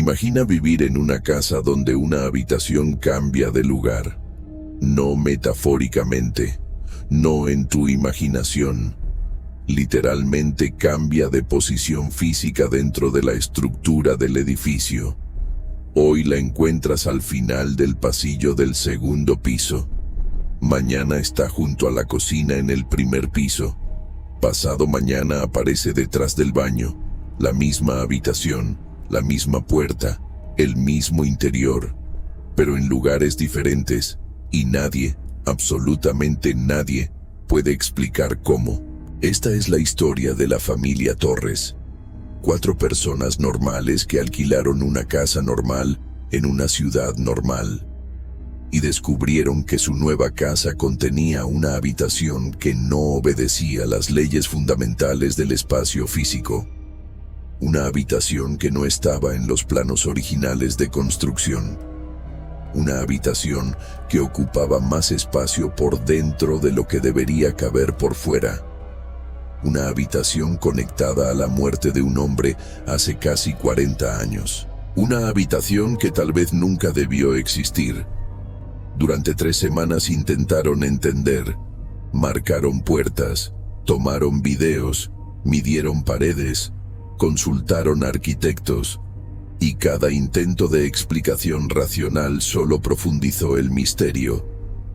Imagina vivir en una casa donde una habitación cambia de lugar. No metafóricamente, no en tu imaginación. Literalmente cambia de posición física dentro de la estructura del edificio. Hoy la encuentras al final del pasillo del segundo piso. Mañana está junto a la cocina en el primer piso. Pasado mañana aparece detrás del baño. La misma habitación, la misma puerta, el mismo interior, pero en lugares diferentes, y nadie, absolutamente nadie, puede explicar cómo. Esta es la historia de la familia Torres. 4 personas normales que alquilaron una casa normal en una ciudad normal, y descubrieron que su nueva casa contenía una habitación que no obedecía las leyes fundamentales del espacio físico. Una habitación que no estaba en los planos originales de construcción. Una habitación que ocupaba más espacio por dentro de lo que debería caber por fuera. Una habitación conectada a la muerte de un hombre hace casi 40 años. Una habitación que tal vez nunca debió existir. Durante 3 semanas intentaron entender, marcaron puertas, tomaron videos, midieron paredes, consultaron arquitectos, y cada intento de explicación racional solo profundizó el misterio,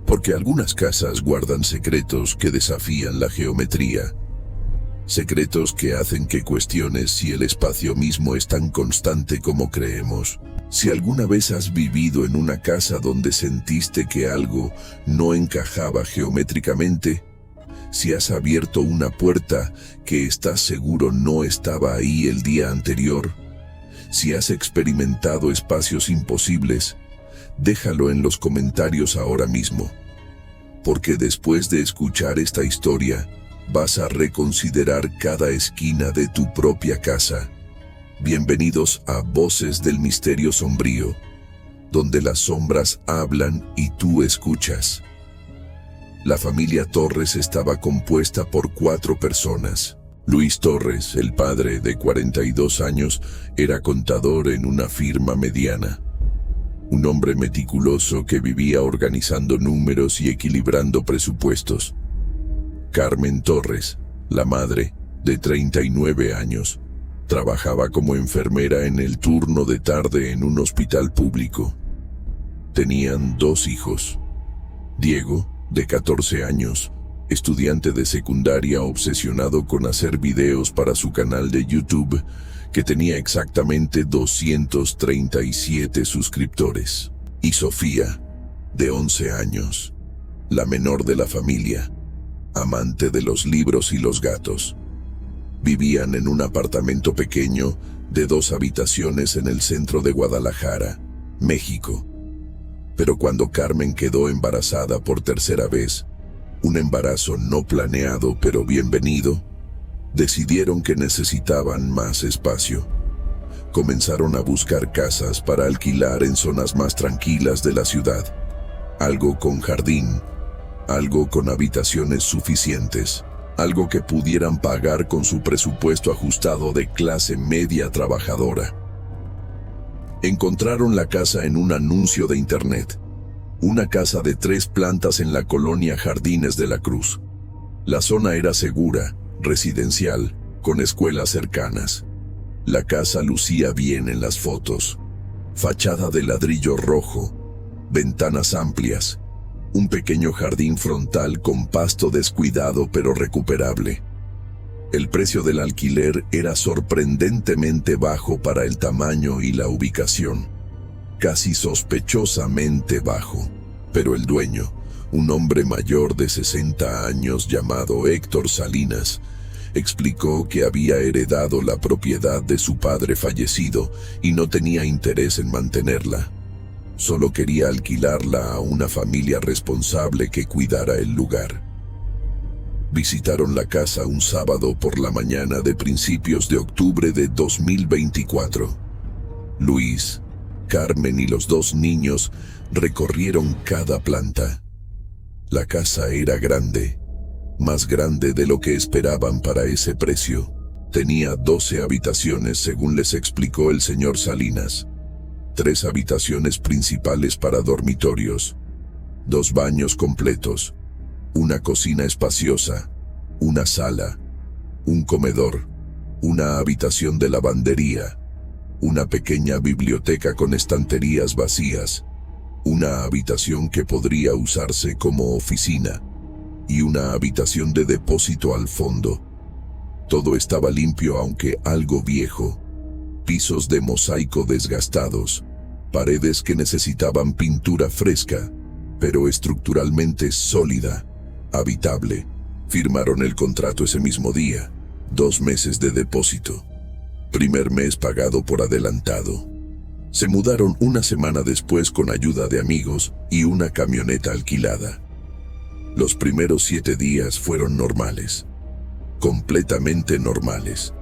porque algunas casas guardan secretos que desafían la geometría. Secretos que hacen que cuestiones si el espacio mismo es tan constante como creemos. Si alguna vez has vivido en una casa donde sentiste que algo no encajaba geométricamente, si has abierto una puerta que estás seguro no estaba ahí el día anterior, si has experimentado espacios imposibles, déjalo en los comentarios ahora mismo, porque después de escuchar esta historia, vas a reconsiderar cada esquina de tu propia casa. Bienvenidos a Voces del Misterio Sombrío, donde las sombras hablan y tú escuchas. La familia Torres estaba compuesta por 4 personas. Luis Torres, el padre de 42 años, era contador en una firma mediana. Un hombre meticuloso que vivía organizando números y equilibrando presupuestos. Carmen Torres, la madre, de 39 años, trabajaba como enfermera en el turno de tarde en un hospital público. Tenían 2 hijos. Diego, de 14 años, estudiante de secundaria obsesionado con hacer videos para su canal de YouTube, que tenía exactamente 237 suscriptores. Y Sofía, de 11 años, la menor de la familia, amante de los libros y los gatos. Vivían en un apartamento pequeño de 2 habitaciones en el centro de Guadalajara, México. Pero cuando Carmen quedó embarazada por 3ª vez, un embarazo no planeado pero bienvenido, decidieron que necesitaban más espacio. Comenzaron a buscar casas para alquilar en zonas más tranquilas de la ciudad. Algo con jardín, algo con habitaciones suficientes, algo que pudieran pagar con su presupuesto ajustado de clase media trabajadora. Encontraron la casa en un anuncio de internet. Una casa de 3 plantas en la colonia Jardines de la Cruz. La zona era segura, residencial, con escuelas cercanas. La casa lucía bien en las fotos. Fachada de ladrillo rojo, ventanas amplias, un pequeño jardín frontal con pasto descuidado pero recuperable. El precio del alquiler era sorprendentemente bajo para el tamaño y la ubicación. Casi sospechosamente bajo. Pero el dueño, un hombre mayor de 60 años llamado Héctor Salinas, explicó que había heredado la propiedad de su padre fallecido y no tenía interés en mantenerla. Solo quería alquilarla a una familia responsable que cuidara el lugar. Visitaron la casa un sábado por la mañana de principios de octubre de 2024. Luis, Carmen y los 2 niños recorrieron cada planta. La casa era grande, más grande de lo que esperaban para ese precio. Tenía 12 habitaciones, según les explicó el señor Salinas. 3 habitaciones principales para dormitorios, 2 baños completos, una cocina espaciosa, una sala, un comedor, una habitación de lavandería, una pequeña biblioteca con estanterías vacías, una habitación que podría usarse como oficina y una habitación de depósito al fondo. Todo estaba limpio aunque algo viejo. Pisos de mosaico desgastados, paredes que necesitaban pintura fresca, pero estructuralmente sólida, habitable. Firmaron el contrato ese mismo día, 2 meses de depósito. Primer mes pagado por adelantado. Se mudaron una semana después con ayuda de amigos y una camioneta alquilada. Los primeros 7 días fueron normales, completamente normales.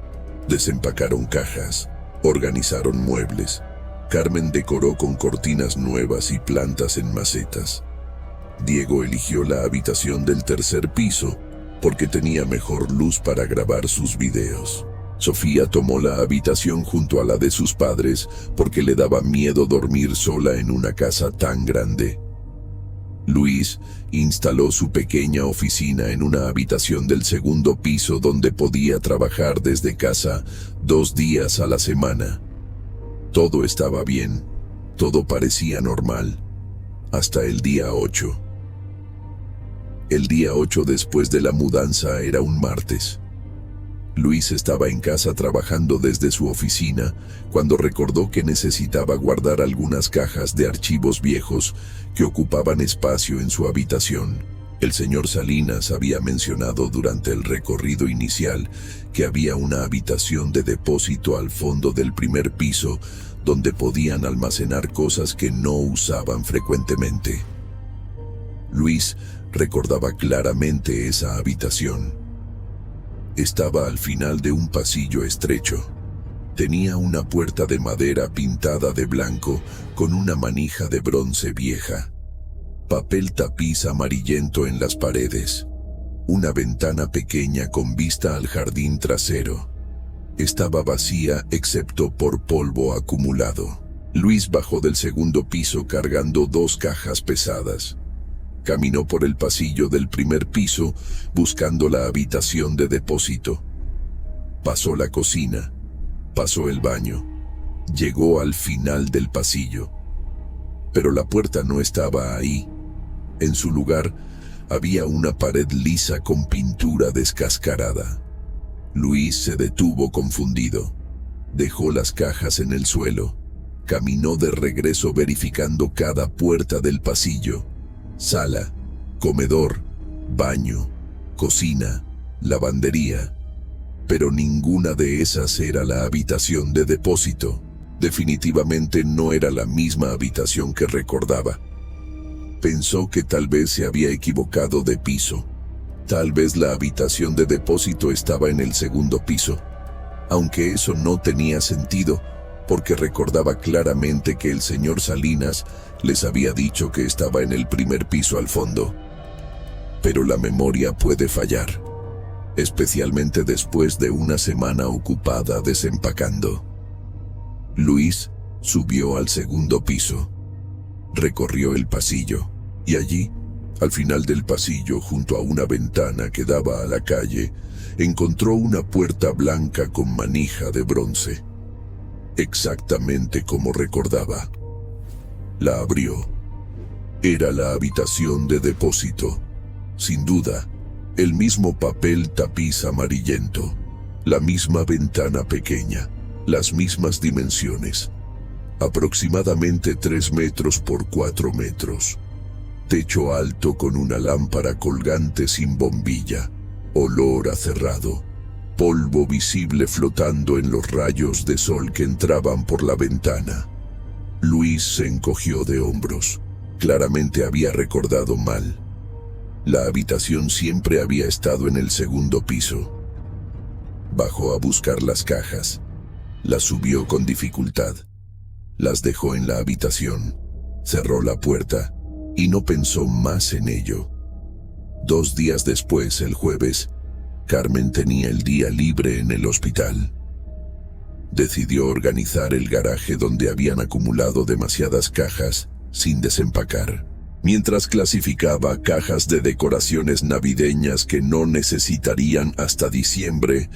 Desempacaron cajas, organizaron muebles. Carmen decoró con cortinas nuevas y plantas en macetas. Diego eligió la habitación del 3er piso porque tenía mejor luz para grabar sus videos. Sofía tomó la habitación junto a la de sus padres porque le daba miedo dormir sola en una casa tan grande. Luis instaló su pequeña oficina en una habitación del 2º piso donde podía trabajar desde casa 2 días a la semana. Todo estaba bien, todo parecía normal, hasta el día 8. El día 8 después de la mudanza era un martes. Luis estaba en casa trabajando desde su oficina cuando recordó que necesitaba guardar algunas cajas de archivos viejos que ocupaban espacio en su habitación. El señor Salinas había mencionado durante el recorrido inicial que había una habitación de depósito al fondo del 1er piso donde podían almacenar cosas que no usaban frecuentemente. Luis recordaba claramente esa habitación. Estaba al final de un pasillo estrecho. Tenía una puerta de madera pintada de blanco con una manija de bronce vieja. Papel tapiz amarillento en las paredes. Una ventana pequeña con vista al jardín trasero. Estaba vacía excepto por polvo acumulado. Luis bajó del 2º piso cargando 2 cajas pesadas. Caminó por el pasillo del 1er piso buscando la habitación de depósito. Pasó la cocina, pasó el baño, llegó al final del pasillo. Pero la puerta no estaba ahí. En su lugar había una pared lisa con pintura descascarada. Luis se detuvo confundido. Dejó las cajas en el suelo. Caminó de regreso verificando cada puerta del pasillo. Sala, comedor, baño, cocina, lavandería. Pero ninguna de esas era la habitación de depósito. Definitivamente no era la misma habitación que recordaba. Pensó que tal vez se había equivocado de piso. Tal vez la habitación de depósito estaba en el 2º piso. Aunque eso no tenía sentido, porque recordaba claramente que el señor Salinas les había dicho que estaba en el 1er piso al fondo. Pero la memoria puede fallar, especialmente después de una semana ocupada desempacando. Luis subió al 2º piso. Recorrió el pasillo, y allí, al final del pasillo, junto a una ventana que daba a la calle, encontró una puerta blanca con manija de bronce. Exactamente como recordaba. La abrió. Era la habitación de depósito. Sin duda, el mismo papel tapiz amarillento, la misma ventana pequeña, las mismas dimensiones. Aproximadamente 3 metros por 4 metros. Techo alto con una lámpara colgante sin bombilla. Olor a cerrado. Polvo visible flotando en los rayos de sol que entraban por la ventana. Luis se encogió de hombros. Claramente había recordado mal. La habitación siempre había estado en el 2º piso. Bajó a buscar las cajas. Las subió con dificultad. Las dejó en la habitación. Cerró la puerta y no pensó más en ello. 2 días después, el jueves, Carmen tenía el día libre en el hospital. decidió organizar el garaje donde habían acumulado demasiadas cajas sin desempacar. Mientras clasificaba cajas de decoraciones navideñas que no necesitarían hasta diciembre,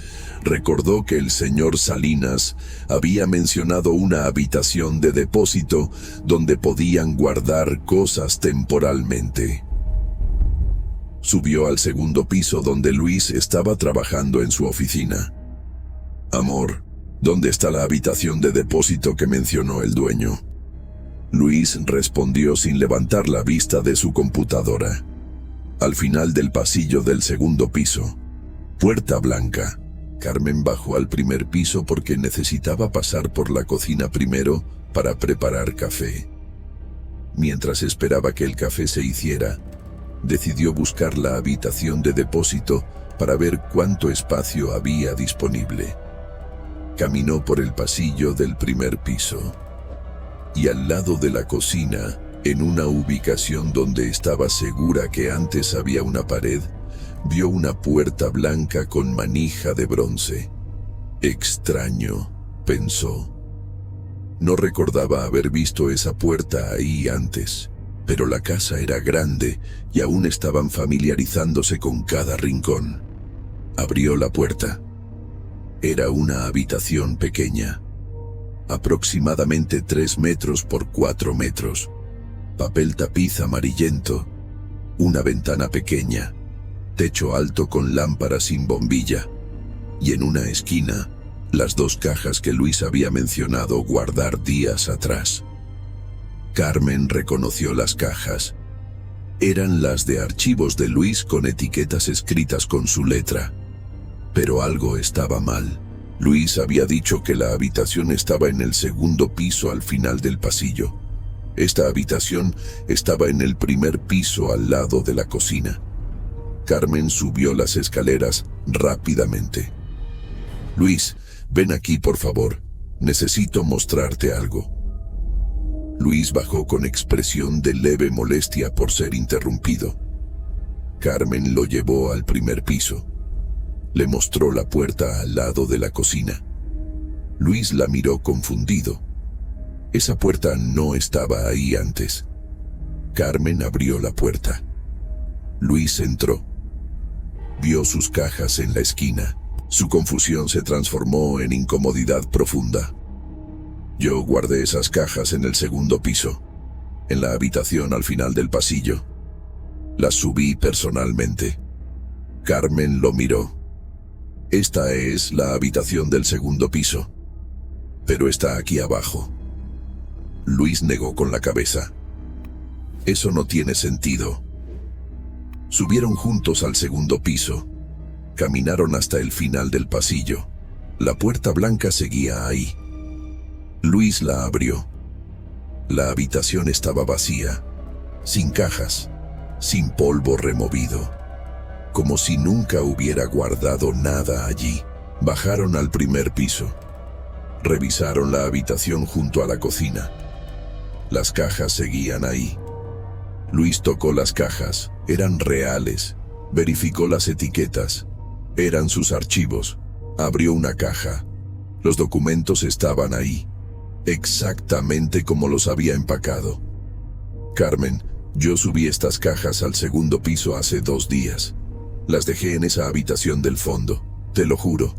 recordó que el señor Salinas había mencionado una habitación de depósito donde podían guardar cosas temporalmente. Subió al segundo piso donde Luis estaba trabajando en su oficina. «Amor, ¿dónde está la habitación de depósito que mencionó el dueño?». Luis respondió sin levantar la vista de su computadora. «Al final del pasillo del segundo piso. Puerta blanca». Carmen bajó al primer piso porque necesitaba pasar por la cocina primero para preparar café. Mientras esperaba que el café se hiciera, decidió buscar la habitación de depósito para ver cuánto espacio había disponible. Caminó por el pasillo del primer piso. Y al lado de la cocina, en una ubicación donde estaba segura que antes había una pared, vio una puerta blanca con manija de bronce. Extraño, pensó. No recordaba haber visto esa puerta ahí antes, pero la casa era grande y aún estaban familiarizándose con cada rincón. Abrió la puerta. Era una habitación pequeña, aproximadamente 3 metros por 4 metros, papel tapiz amarillento, una ventana pequeña, techo alto con lámpara sin bombilla, y en una esquina, las 2 cajas que Luis había mencionado guardar días atrás. Carmen reconoció las cajas. Eran las de archivos de Luis con etiquetas escritas con su letra. Pero algo estaba mal. Luis había dicho que la habitación estaba en el segundo piso al final del pasillo. Esta habitación estaba en el primer piso al lado de la cocina. Carmen subió las escaleras rápidamente. «Luis, ven aquí por favor. Necesito mostrarte algo». Luis bajó con expresión de leve molestia por ser interrumpido. Carmen lo llevó al primer piso. Le mostró la puerta al lado de la cocina. Luis la miró confundido. Esa puerta no estaba ahí antes. Carmen abrió la puerta. Luis entró. Vio sus cajas en la esquina. Su confusión se transformó en incomodidad profunda. «Yo guardé esas cajas en el segundo piso, en la habitación al final del pasillo. Las subí personalmente». Carmen lo miró. «Esta es la habitación del segundo piso, pero está aquí abajo». Luis negó con la cabeza. «Eso no tiene sentido». Subieron juntos al segundo piso. Caminaron hasta el final del pasillo. La puerta blanca seguía ahí. Luis la abrió. La habitación estaba vacía, sin cajas, sin polvo removido, como si nunca hubiera guardado nada allí. Bajaron al primer piso. Revisaron la habitación junto a la cocina. Las cajas seguían ahí. Luis tocó las cajas. Eran reales. Verificó las etiquetas. Eran sus archivos. Abrió una caja. Los documentos estaban ahí, exactamente como los había empacado. «Carmen, yo subí estas cajas al segundo piso hace 2 días. Las dejé en esa habitación del fondo, te lo juro».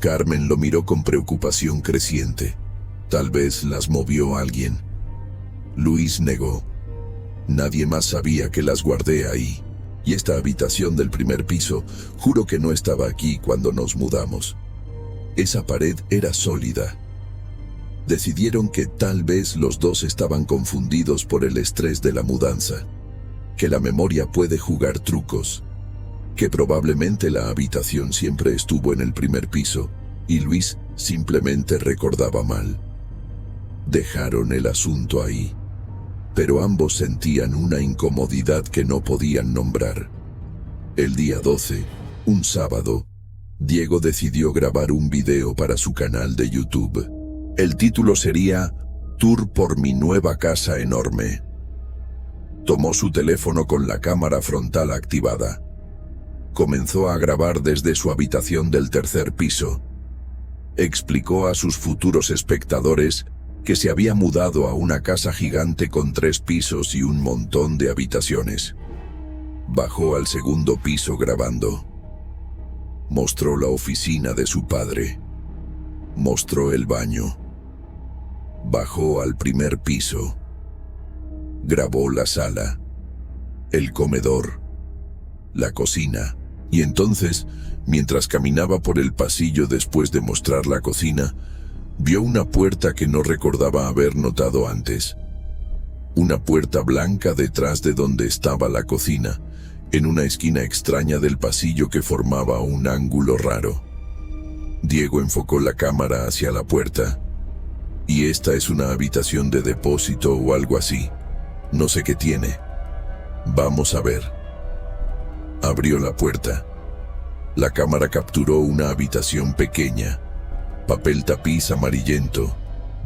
Carmen lo miró con preocupación creciente. Tal vez las movió alguien. Luis negó. «Nadie más sabía que las guardé ahí. Y esta habitación del primer piso, juro que no estaba aquí cuando nos mudamos. Esa pared era sólida». Decidieron que tal vez los dos estaban confundidos por el estrés de la mudanza, que la memoria puede jugar trucos, que probablemente la habitación siempre estuvo en el primer piso y Luis simplemente recordaba mal. Dejaron el asunto ahí, pero ambos sentían una incomodidad que no podían nombrar. El día 12, un sábado, Diego decidió grabar un video para su canal de YouTube. El título sería «Tour por mi nueva casa enorme». Tomó su teléfono con la cámara frontal activada. Comenzó a grabar desde su habitación del tercer piso. Explicó a sus futuros espectadores que se había mudado a una casa gigante con 3 pisos y un montón de habitaciones. Bajó al segundo piso grabando. Mostró la oficina de su padre. Mostró el baño. Bajó al primer piso. Grabó la sala, el comedor, la cocina. Y entonces, mientras caminaba por el pasillo después de mostrar la cocina, vio una puerta que no recordaba haber notado antes. Una puerta blanca detrás de donde estaba la cocina, en una esquina extraña del pasillo que formaba un ángulo raro. Diego enfocó la cámara hacia la puerta. Y esta es una habitación de depósito o algo así. No sé qué tiene. Vamos a ver. Abrió la puerta. La cámara capturó una habitación pequeña. Papel tapiz amarillento.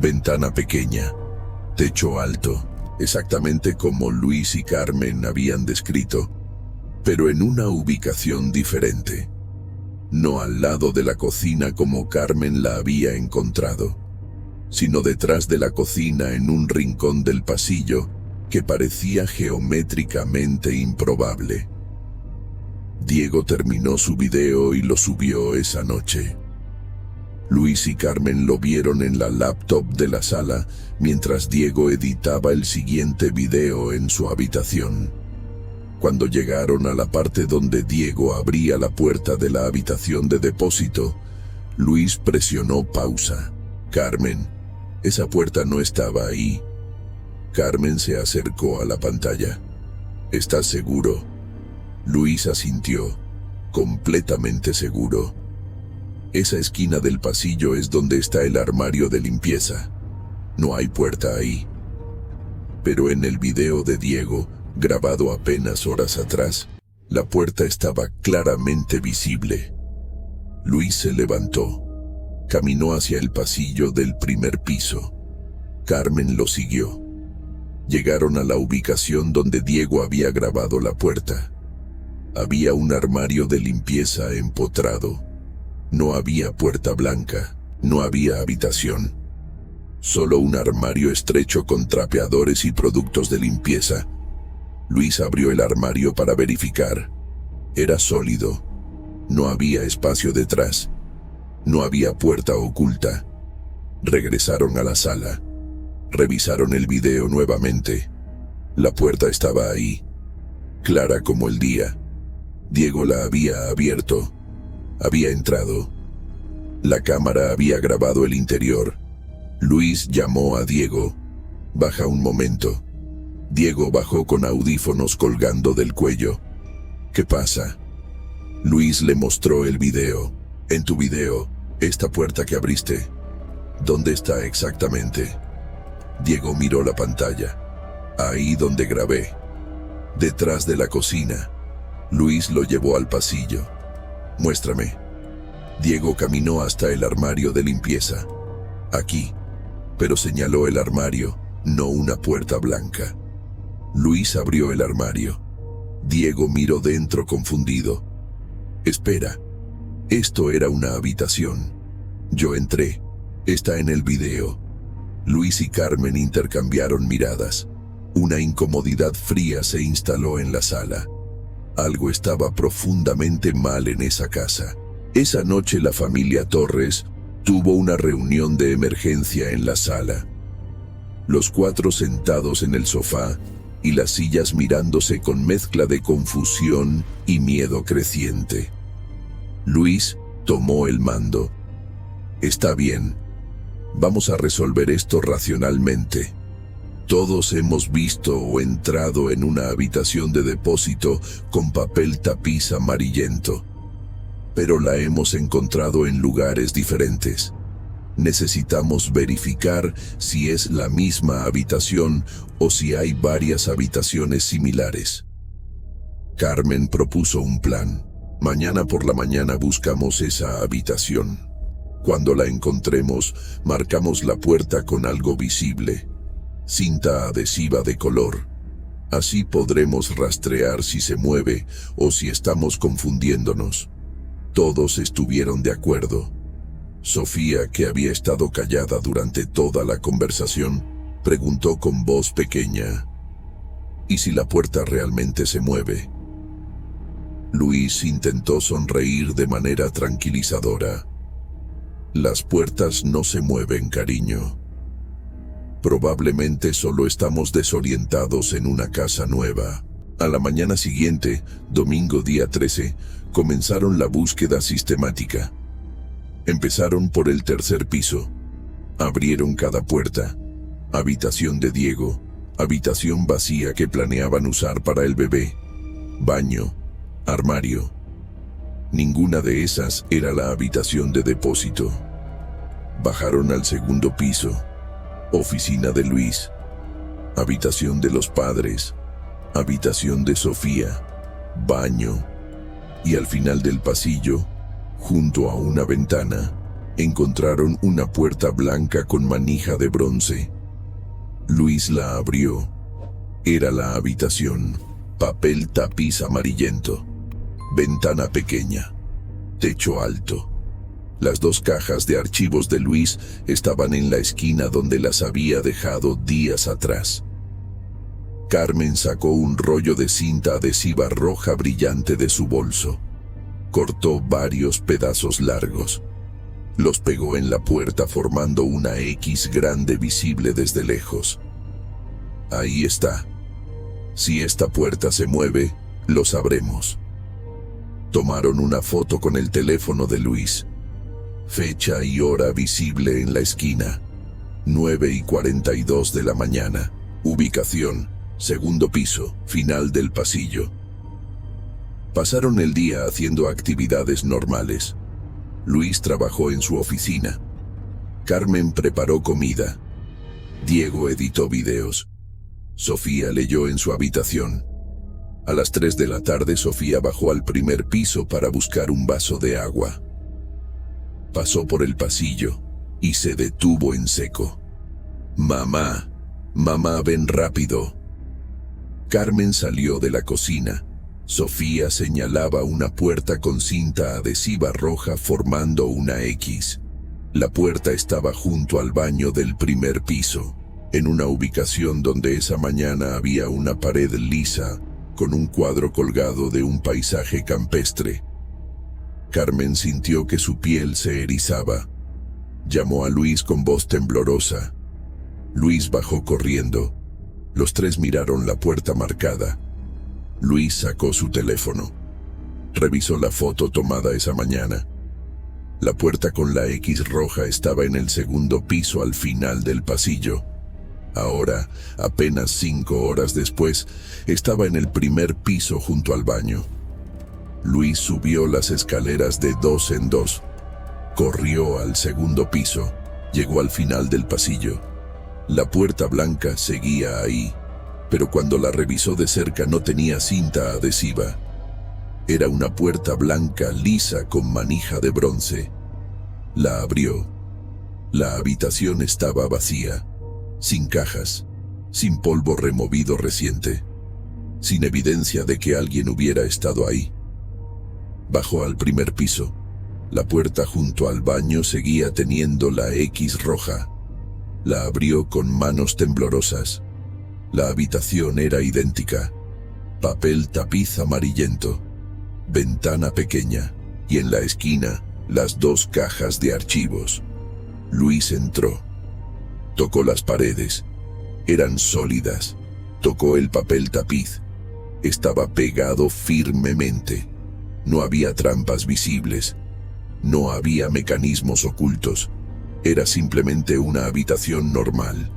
Ventana pequeña. Techo alto. Exactamente como Luis y Carmen habían descrito, pero en una ubicación diferente. No al lado de la cocina como Carmen la había encontrado, sino detrás de la cocina en un rincón del pasillo que parecía geométricamente improbable. Diego terminó su video y lo subió esa noche. Luis y Carmen lo vieron en la laptop de la sala mientras Diego editaba el siguiente video en su habitación. Cuando llegaron a la parte donde Diego abría la puerta de la habitación de depósito, Luis presionó pausa. Carmen, esa puerta no estaba ahí. Carmen se acercó a la pantalla. ¿Estás seguro? Luis asintió, completamente seguro. Esa esquina del pasillo es donde está el armario de limpieza. No hay puerta ahí. Pero en el video de Diego, grabado apenas horas atrás, la puerta estaba claramente visible. Luis se levantó. Caminó hacia el pasillo del primer piso. Carmen lo siguió. Llegaron a la ubicación donde Diego había grabado la puerta. Había un armario de limpieza empotrado. No había puerta blanca, no había habitación. Solo un armario estrecho con trapeadores y productos de limpieza. Luis abrió el armario para verificar. Era sólido. No había espacio detrás. No había puerta oculta. Regresaron a la sala. Revisaron el video nuevamente. La puerta estaba ahí, clara como el día. Diego la había abierto. Había entrado. La cámara había grabado el interior. Luis llamó a Diego. Baja un momento. Diego bajó con audífonos colgando del cuello. ¿Qué pasa? Luis le mostró el video. En tu video, esta puerta que abriste, ¿dónde está exactamente? Diego miró la pantalla. Ahí donde grabé. Detrás de la cocina. Luis lo llevó al pasillo. Muéstrame. Diego caminó hasta el armario de limpieza. Aquí. Pero señaló el armario, no una puerta blanca. Luis abrió el armario. Diego miró dentro confundido. Espera. Esto era una habitación. Yo entré. Está en el video. Luis y Carmen intercambiaron miradas. Una incomodidad fría se instaló en la sala. Algo estaba profundamente mal en esa casa. Esa noche la familia Torres tuvo una reunión de emergencia en la sala. Los 4 sentados en el sofá y las sillas mirándose con mezcla de confusión y miedo creciente. Luis tomó el mando. Está bien. Vamos a resolver esto racionalmente. Todos hemos visto o entrado en una habitación de depósito con papel tapiz amarillento, pero la hemos encontrado en lugares diferentes. Necesitamos verificar si es la misma habitación o si hay varias habitaciones similares. Carmen propuso un plan. Mañana por la mañana buscamos esa habitación. Cuando la encontremos, marcamos la puerta con algo visible. Cinta adhesiva de color. Así podremos rastrear si se mueve o si estamos confundiéndonos. Todos estuvieron de acuerdo. Sofía, que había estado callada durante toda la conversación, preguntó con voz pequeña: ¿y si la puerta realmente se mueve? Luis intentó sonreír de manera tranquilizadora. Las puertas no se mueven, cariño. Probablemente solo estamos desorientados en una casa nueva. A la mañana siguiente, domingo día 13, comenzaron la búsqueda sistemática. Empezaron por el tercer piso. Abrieron cada puerta. Habitación de Diego, habitación vacía que planeaban usar para el bebé, baño, armario. Ninguna de esas era la habitación de depósito. Bajaron al segundo piso. Oficina de Luis, habitación de los padres, habitación de Sofía, baño. Y al final del pasillo, junto a una ventana, encontraron una puerta blanca con manija de bronce. Luis la abrió. Era la habitación. Papel tapiz amarillento. Ventana pequeña. Techo alto. Las dos cajas de archivos de Luis estaban en la esquina donde las había dejado días atrás. Carmen sacó un rollo de cinta adhesiva roja brillante de su bolso. Cortó varios pedazos largos. Los pegó en la puerta formando una X grande visible desde lejos. Ahí está. Si esta puerta se mueve, lo sabremos. Tomaron una foto con el teléfono de Luis. Fecha y hora visible en la esquina. 9:42 de la mañana. Ubicación: segundo piso, final del pasillo. Pasaron el día haciendo actividades normales. Luis trabajó en su oficina. Carmen preparó comida. Diego editó videos. Sofía leyó en su habitación. A las 3 de la tarde, Sofía bajó al primer piso para buscar un vaso de agua. Pasó por el pasillo y se detuvo en seco. Mamá, mamá, ven rápido. Carmen salió de la cocina. Sofía señalaba una puerta con cinta adhesiva roja formando una X. La puerta estaba junto al baño del primer piso, en una ubicación donde esa mañana había una pared lisa con un cuadro colgado de un paisaje campestre. Carmen sintió que su piel se erizaba. Llamó a Luis con voz temblorosa. Luis bajó corriendo. Los tres miraron la puerta marcada. Luis sacó su teléfono. Revisó la foto tomada esa mañana. La puerta con la X roja estaba en el segundo piso al final del pasillo. Ahora, apenas 5 horas después, estaba en el primer piso junto al baño. Luis subió las escaleras de 2 en 2. Corrió al segundo piso. Llegó al final del pasillo. La puerta blanca seguía ahí, pero cuando la revisó de cerca no tenía cinta adhesiva. Era una puerta blanca lisa con manija de bronce. La abrió. La habitación estaba vacía, sin cajas, sin polvo removido reciente, sin evidencia de que alguien hubiera estado ahí. Bajó al primer piso. La puerta junto al baño seguía teniendo la X roja. La abrió con manos temblorosas. La habitación era idéntica. Papel tapiz amarillento. Ventana pequeña. Y en la esquina, las 2 cajas de archivos. Luis entró. Tocó las paredes. Eran sólidas. Tocó el papel tapiz. Estaba pegado firmemente. No había trampas visibles. No había mecanismos ocultos. Era simplemente una habitación normal.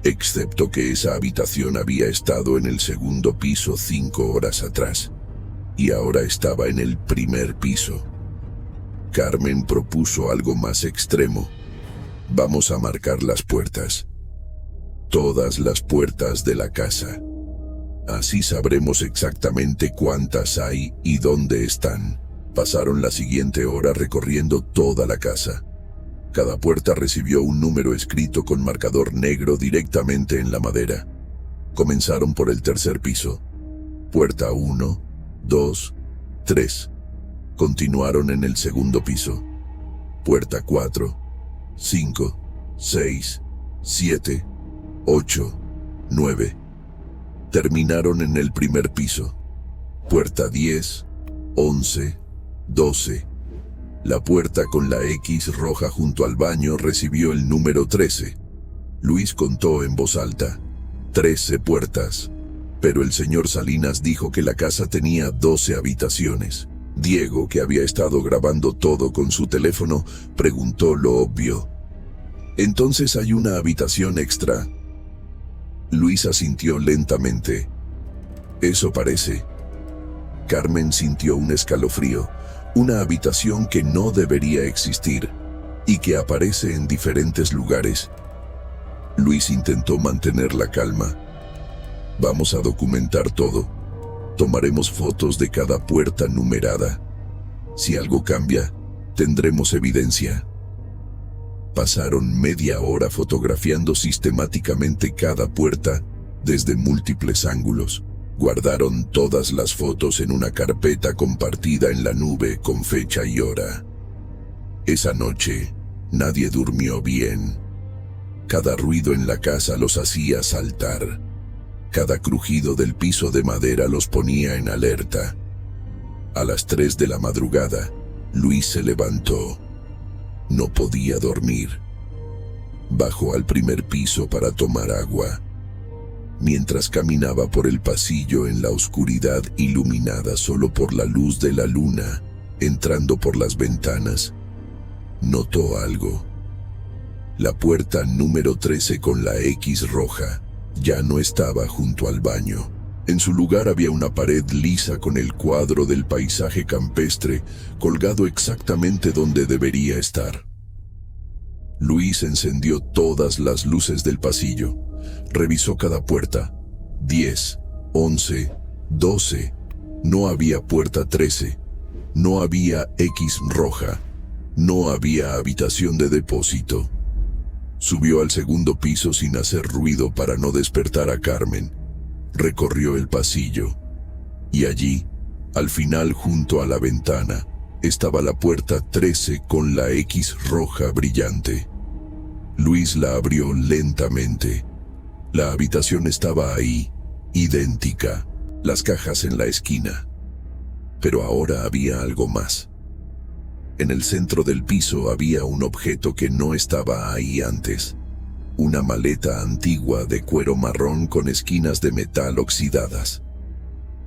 Excepto que esa habitación había estado en el segundo piso 5 horas atrás. Y ahora estaba en el primer piso. Carmen propuso algo más extremo. Vamos a marcar las puertas. Todas las puertas de la casa. Así sabremos exactamente cuántas hay y dónde están. Pasaron la siguiente hora recorriendo toda la casa. Cada puerta recibió un número escrito con marcador negro directamente en la madera. Comenzaron por el tercer piso. Puerta 1, 2, 3. Continuaron en el segundo piso. Puerta 4, 5, 6, 7, 8, 9. Terminaron en el primer piso. Puerta 10, 11, 12. La puerta con la X roja junto al baño recibió el número 13. Luis contó en voz alta: 13 puertas. Pero el señor Salinas dijo que la casa tenía 12 habitaciones. Diego, que había estado grabando todo con su teléfono, preguntó lo obvio: ¿entonces hay una habitación extra? Luis asintió lentamente. Eso parece. Carmen sintió un escalofrío. Una habitación que no debería existir y que aparece en diferentes lugares. Luis intentó mantener la calma. Vamos a documentar todo. Tomaremos fotos de cada puerta numerada. Si algo cambia, tendremos evidencia. Pasaron media hora fotografiando sistemáticamente cada puerta desde múltiples ángulos. Guardaron todas las fotos en una carpeta compartida en la nube con fecha y hora. Esa noche, nadie durmió bien. Cada ruido en la casa los hacía saltar. Cada crujido del piso de madera los ponía en alerta. A las 3 de la madrugada, Luis se levantó. No podía dormir. Bajó al primer piso para tomar agua. Mientras caminaba por el pasillo en la oscuridad iluminada solo por la luz de la luna, entrando por las ventanas, notó algo. La puerta número 13 con la X roja ya no estaba junto al baño. En su lugar había una pared lisa con el cuadro del paisaje campestre colgado exactamente donde debería estar. Luis encendió todas las luces del pasillo. Revisó cada puerta. 10, 11, 12. No había puerta 13. No había X roja. No había habitación de depósito. Subió al segundo piso sin hacer ruido para no despertar a Carmen. Recorrió el pasillo. Y allí, al final junto a la ventana, estaba la puerta 13 con la X roja brillante. Luis la abrió lentamente. La habitación estaba ahí, idéntica, las cajas en la esquina. Pero ahora había algo más. En el centro del piso había un objeto que no estaba ahí antes. Una maleta antigua de cuero marrón con esquinas de metal oxidadas.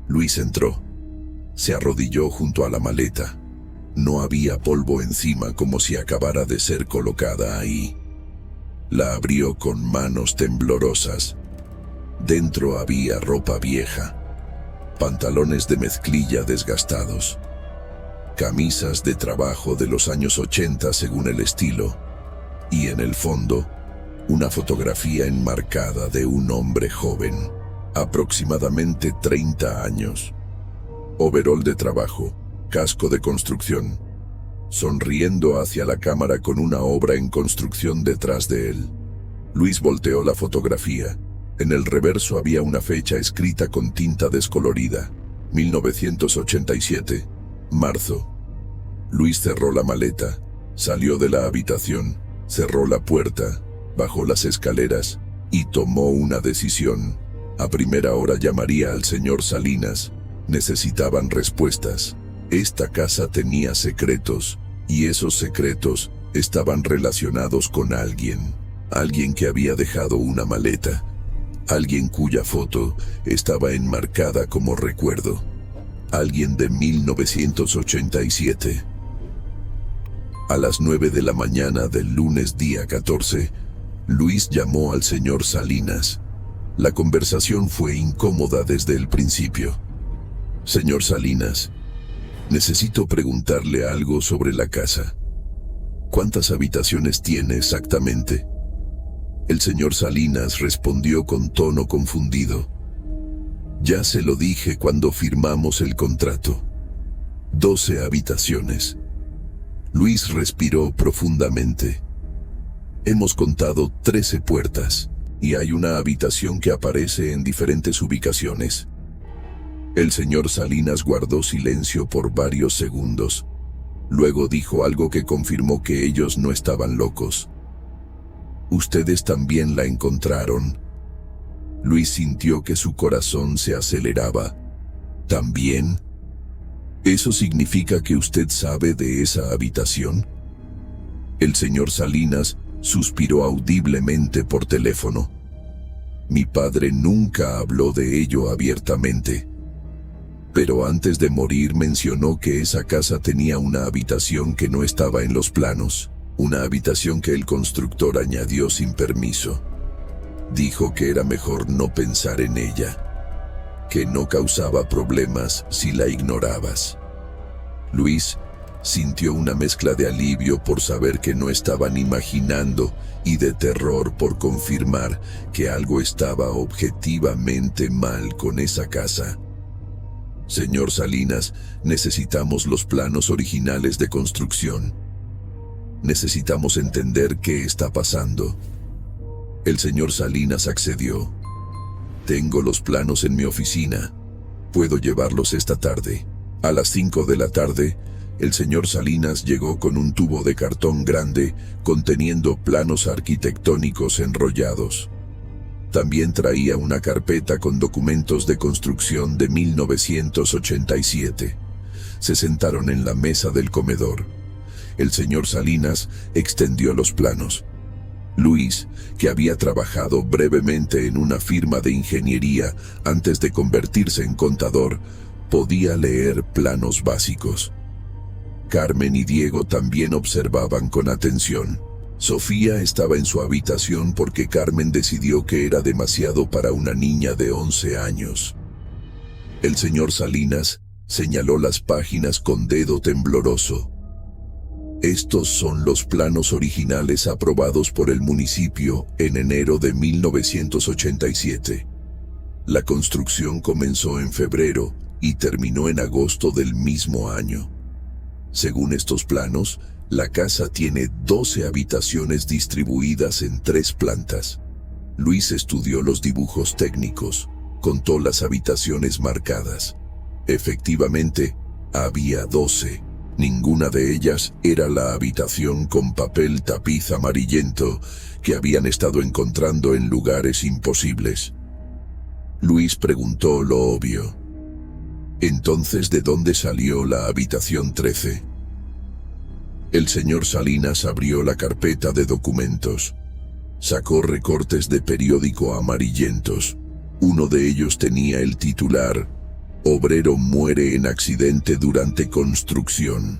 Luis entró. Se arrodilló junto a la maleta. No había polvo encima como si acabara de ser colocada ahí. La abrió con manos temblorosas. Dentro había ropa vieja, pantalones de mezclilla desgastados, camisas de trabajo de los años 80 según el estilo, y en el fondo, una fotografía enmarcada de un hombre joven, aproximadamente 30 años. Overol de trabajo, casco de construcción, sonriendo hacia la cámara con una obra en construcción detrás de él. Luis volteó la fotografía. En el reverso había una fecha escrita con tinta descolorida. 1987, marzo. Luis cerró la maleta, salió de la habitación, cerró la puerta, bajó las escaleras y tomó una decisión. A primera hora llamaría al señor Salinas. Necesitaban respuestas. Esta casa tenía secretos, y esos secretos estaban relacionados con alguien. Alguien que había dejado una maleta. Alguien cuya foto estaba enmarcada como recuerdo. Alguien de 1987. A las 9 de la mañana del lunes día 14, Luis llamó al señor Salinas. La conversación fue incómoda desde el principio. Señor Salinas, necesito preguntarle algo sobre la casa. ¿Cuántas habitaciones tiene exactamente? El señor Salinas respondió con tono confundido. Ya se lo dije cuando firmamos el contrato. 12 habitaciones. Luis respiró profundamente. Hemos contado 13 puertas, y hay una habitación que aparece en diferentes ubicaciones. El señor Salinas guardó silencio por varios segundos. Luego dijo algo que confirmó que ellos no estaban locos. ¿Ustedes también la encontraron? Luis sintió que su corazón se aceleraba. ¿También? ¿Eso significa que usted sabe de esa habitación? El señor Salinas suspiró audiblemente por teléfono. Mi padre nunca habló de ello abiertamente. Pero antes de morir mencionó que esa casa tenía una habitación que no estaba en los planos, una habitación que el constructor añadió sin permiso. Dijo que era mejor no pensar en ella, que no causaba problemas si la ignorabas. Luis sintió una mezcla de alivio por saber que no estaban imaginando y de terror por confirmar que algo estaba objetivamente mal con esa casa. Señor Salinas, necesitamos los planos originales de construcción. Necesitamos entender qué está pasando. El señor Salinas accedió. Tengo los planos en mi oficina. Puedo llevarlos esta tarde. A las 5 de la tarde, el señor Salinas llegó con un tubo de cartón grande conteniendo planos arquitectónicos enrollados. También traía una carpeta con documentos de construcción de 1987. Se sentaron en la mesa del comedor. El señor Salinas extendió los planos. Luis, que había trabajado brevemente en una firma de ingeniería antes de convertirse en contador, podía leer planos básicos. Carmen y Diego también observaban con atención. Sofía estaba en su habitación porque Carmen decidió que era demasiado para una niña de 11 años. El señor Salinas señaló las páginas con dedo tembloroso. Estos son los planos originales aprobados por el municipio en enero de 1987. La construcción comenzó en febrero y terminó en agosto del mismo año. Según estos planos, la casa tiene 12 habitaciones distribuidas en 3 plantas. Luis estudió los dibujos técnicos, contó las habitaciones marcadas. Efectivamente, había 12. Ninguna de ellas era la habitación con papel tapiz amarillento que habían estado encontrando en lugares imposibles. Luis preguntó lo obvio. Entonces, ¿de dónde salió la habitación 13? El señor Salinas abrió la carpeta de documentos. Sacó recortes de periódico amarillentos. Uno de ellos tenía el titular: Obrero muere en accidente durante construcción.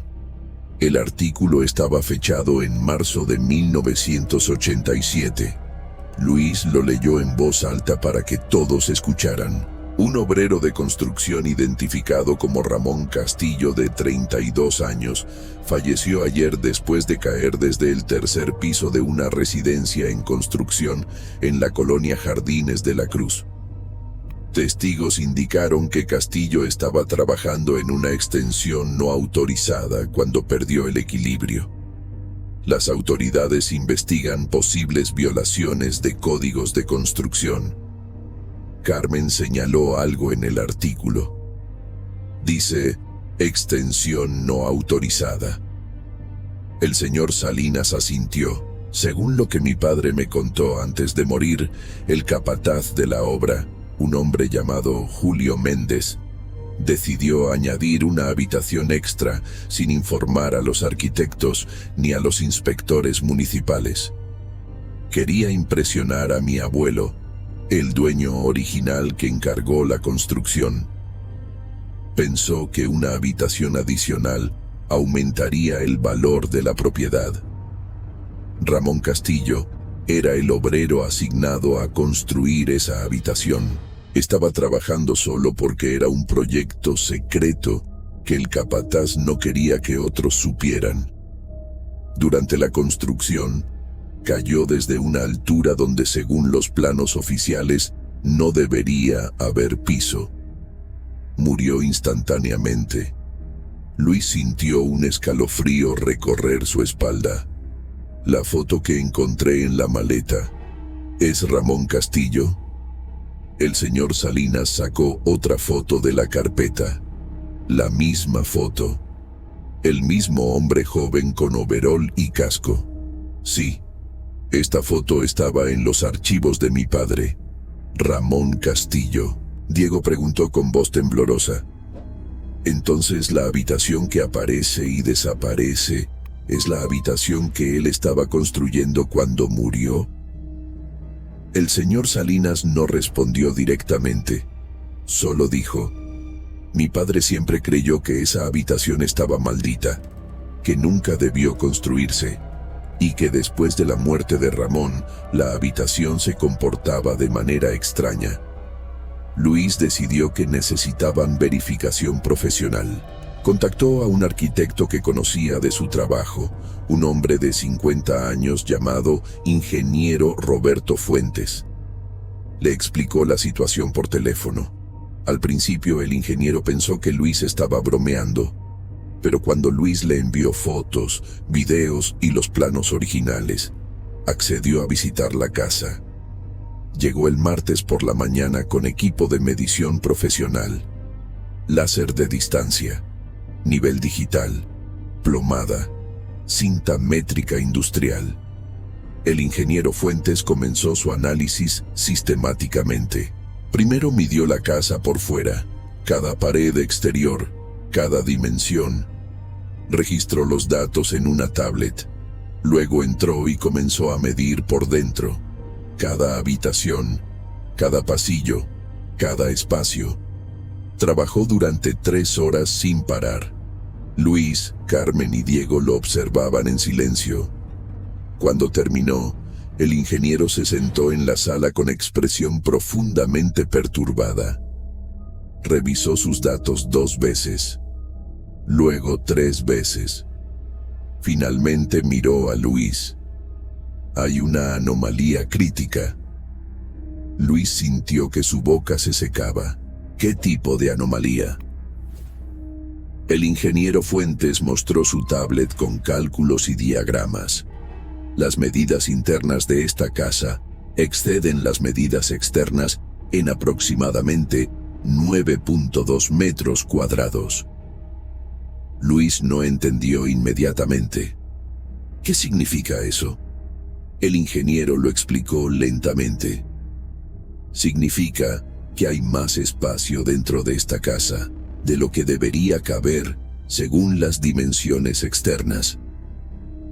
El artículo estaba fechado en marzo de 1987. Luis lo leyó en voz alta para que todos escucharan. Un obrero de construcción identificado como Ramón Castillo, de 32 años, falleció ayer después de caer desde el tercer piso de una residencia en construcción en la colonia Jardines de la Cruz. Testigos indicaron que Castillo estaba trabajando en una extensión no autorizada cuando perdió el equilibrio. Las autoridades investigan posibles violaciones de códigos de construcción. Carmen señaló algo en el artículo. Dice, extensión no autorizada. El señor Salinas asintió. Según lo que mi padre me contó antes de morir, el capataz de la obra, un hombre llamado Julio Méndez, decidió añadir una habitación extra sin informar a los arquitectos ni a los inspectores municipales. Quería impresionar a mi abuelo, el dueño original que encargó la construcción. Pensó que una habitación adicional aumentaría el valor de la propiedad. Ramón Castillo era el obrero asignado a construir esa habitación. Estaba trabajando solo porque era un proyecto secreto que el capataz no quería que otros supieran. Durante la construcción, cayó desde una altura donde, según los planos oficiales, no debería haber piso. Murió instantáneamente. Luis sintió un escalofrío recorrer su espalda. La foto que encontré en la maleta, ¿es Ramón Castillo? El señor Salinas sacó otra foto de la carpeta. La misma foto. El mismo hombre joven con overol y casco. Sí, esta foto estaba en los archivos de mi padre, Ramón Castillo. Diego preguntó con voz temblorosa. Entonces la habitación que aparece y desaparece es la habitación que él estaba construyendo cuando murió. El señor Salinas no respondió directamente, solo dijo: mi padre siempre creyó que esa habitación estaba maldita, que nunca debió construirse, y que después de la muerte de Ramón, la habitación se comportaba de manera extraña. Luis decidió que necesitaban verificación profesional. Contactó a un arquitecto que conocía de su trabajo, un hombre de 50 años llamado ingeniero Roberto Fuentes. Le explicó la situación por teléfono. Al principio el ingeniero pensó que Luis estaba bromeando, pero cuando Luis le envió fotos, videos y los planos originales, accedió a visitar la casa. Llegó el martes por la mañana con equipo de medición profesional, láser de distancia, nivel digital, plomada, cinta métrica industrial. El ingeniero Fuentes comenzó su análisis sistemáticamente. Primero midió la casa por fuera, cada pared exterior, cada dimensión. Registró los datos en una tablet. Luego entró y comenzó a medir por dentro, cada habitación, cada pasillo, cada espacio. Trabajó durante 3 horas sin parar. Luis, Carmen y Diego lo observaban en silencio. Cuando terminó, el ingeniero se sentó en la sala con expresión profundamente perturbada. Revisó sus datos 2 veces, luego 3 veces. Finalmente miró a Luis. Hay una anomalía crítica. Luis sintió que su boca se secaba. ¿Qué tipo de anomalía? El ingeniero Fuentes mostró su tablet con cálculos y diagramas. Las medidas internas de esta casa exceden las medidas externas en aproximadamente 9.2 metros cuadrados. Luis no entendió inmediatamente. ¿Qué significa eso? El ingeniero lo explicó lentamente. Significa que hay más espacio dentro de esta casa de lo que debería caber según las dimensiones externas.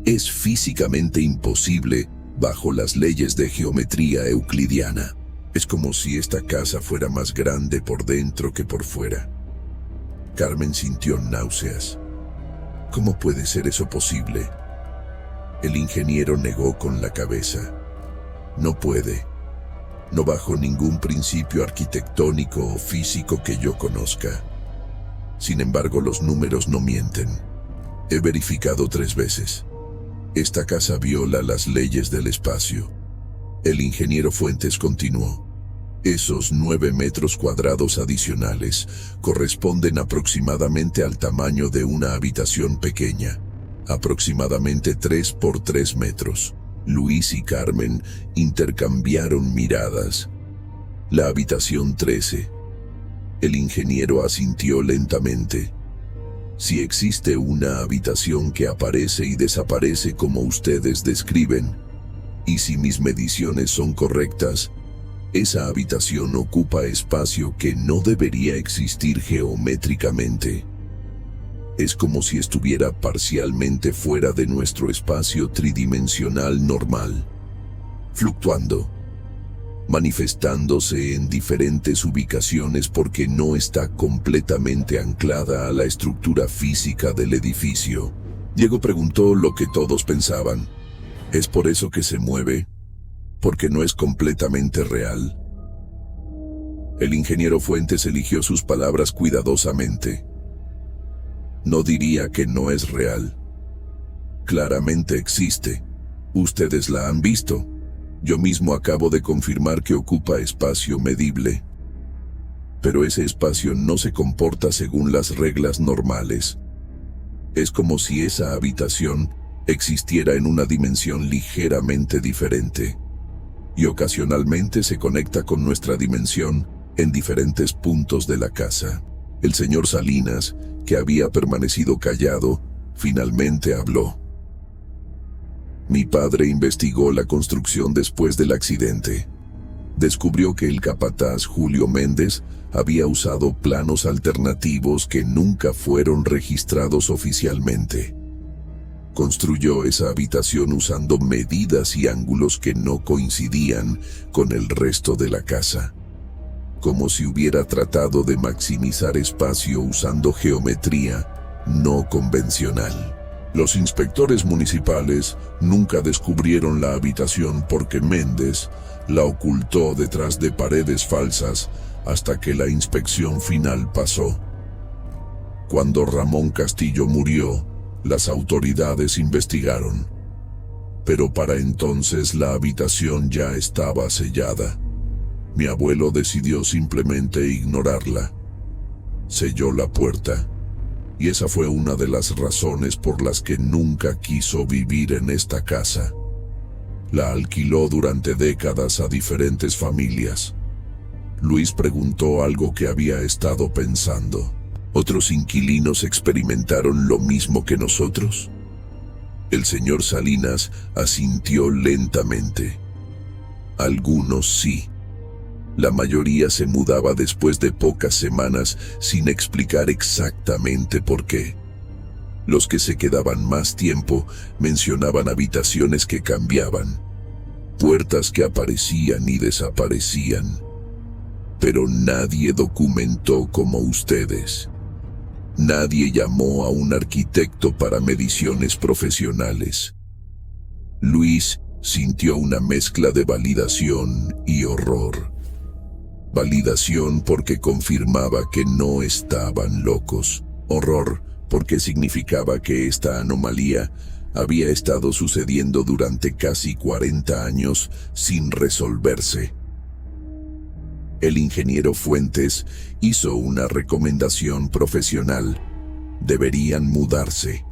Es físicamente imposible bajo las leyes de geometría euclidiana. Es como si esta casa fuera más grande por dentro que por fuera. Carmen sintió náuseas. ¿Cómo puede ser eso posible? El ingeniero negó con la cabeza. No puede. No bajo ningún principio arquitectónico o físico que yo conozca. Sin embargo, los números no mienten. He verificado 3 veces. Esta casa viola las leyes del espacio. El ingeniero Fuentes continuó. Esos 9 metros cuadrados adicionales corresponden aproximadamente al tamaño de una habitación pequeña, aproximadamente 3 por 3 metros. Luis y Carmen intercambiaron miradas. La habitación 13. El ingeniero asintió lentamente. Si existe una habitación que aparece y desaparece como ustedes describen, y si mis mediciones son correctas, esa habitación ocupa espacio que no debería existir geométricamente. Es como si estuviera parcialmente fuera de nuestro espacio tridimensional normal, fluctuando, manifestándose en diferentes ubicaciones porque no está completamente anclada a la estructura física del edificio. Diego preguntó lo que todos pensaban. ¿Es por eso que se mueve? ¿Porque no es completamente real? El ingeniero Fuentes eligió sus palabras cuidadosamente. No diría que no es real. Claramente existe. Ustedes la han visto. Yo mismo acabo de confirmar que ocupa espacio medible. Pero ese espacio no se comporta según las reglas normales. Es como si esa habitación existiera en una dimensión ligeramente diferente. Y ocasionalmente se conecta con nuestra dimensión en diferentes puntos de la casa. El señor Salinas, que había permanecido callado, Finalmente habló. Mi padre investigó la construcción después del accidente. Descubrió que el capataz Julio Méndez había usado planos alternativos que nunca fueron registrados oficialmente. Construyó esa habitación usando medidas y ángulos que no coincidían con el resto de la casa, como si hubiera tratado de maximizar espacio usando geometría no convencional. Los inspectores municipales nunca descubrieron la habitación porque Méndez la ocultó detrás de paredes falsas hasta que la inspección final pasó. Cuando Ramón Castillo murió, las autoridades investigaron, pero para entonces la habitación ya estaba sellada. Mi abuelo decidió simplemente ignorarla. Selló la puerta, y esa fue una de las razones por las que nunca quiso vivir en esta casa. La alquiló durante décadas a diferentes familias. Luis preguntó algo que había estado pensando. ¿Otros inquilinos experimentaron lo mismo que nosotros? El señor Salinas asintió lentamente. Algunos sí. La mayoría se mudaba después de pocas semanas sin explicar exactamente por qué. Los que se quedaban más tiempo mencionaban habitaciones que cambiaban, puertas que aparecían y desaparecían. Pero nadie documentó como ustedes. Nadie llamó a un arquitecto para mediciones profesionales. Luis sintió una mezcla de validación y horror. Validación porque confirmaba que no estaban locos. Horror porque significaba que esta anomalía había estado sucediendo durante casi 40 años sin resolverse. El ingeniero Fuentes hizo una recomendación profesional. Deberían mudarse.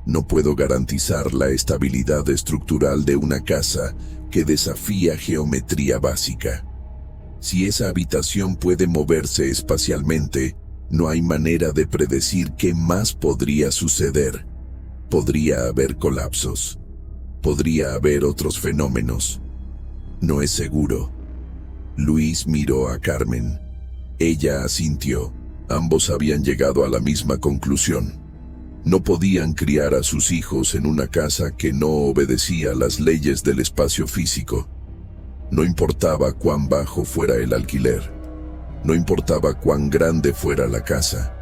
No puedo garantizar la estabilidad estructural de una casa que desafía geometría básica. Si esa habitación puede moverse espacialmente, no hay manera de predecir qué más podría suceder. Podría haber colapsos. Podría haber otros fenómenos. No es seguro. Luis miró a Carmen. Ella asintió. Ambos habían llegado a la misma conclusión. No podían criar a sus hijos en una casa que no obedecía las leyes del espacio físico. No importaba cuán bajo fuera el alquiler. No importaba cuán grande fuera la casa.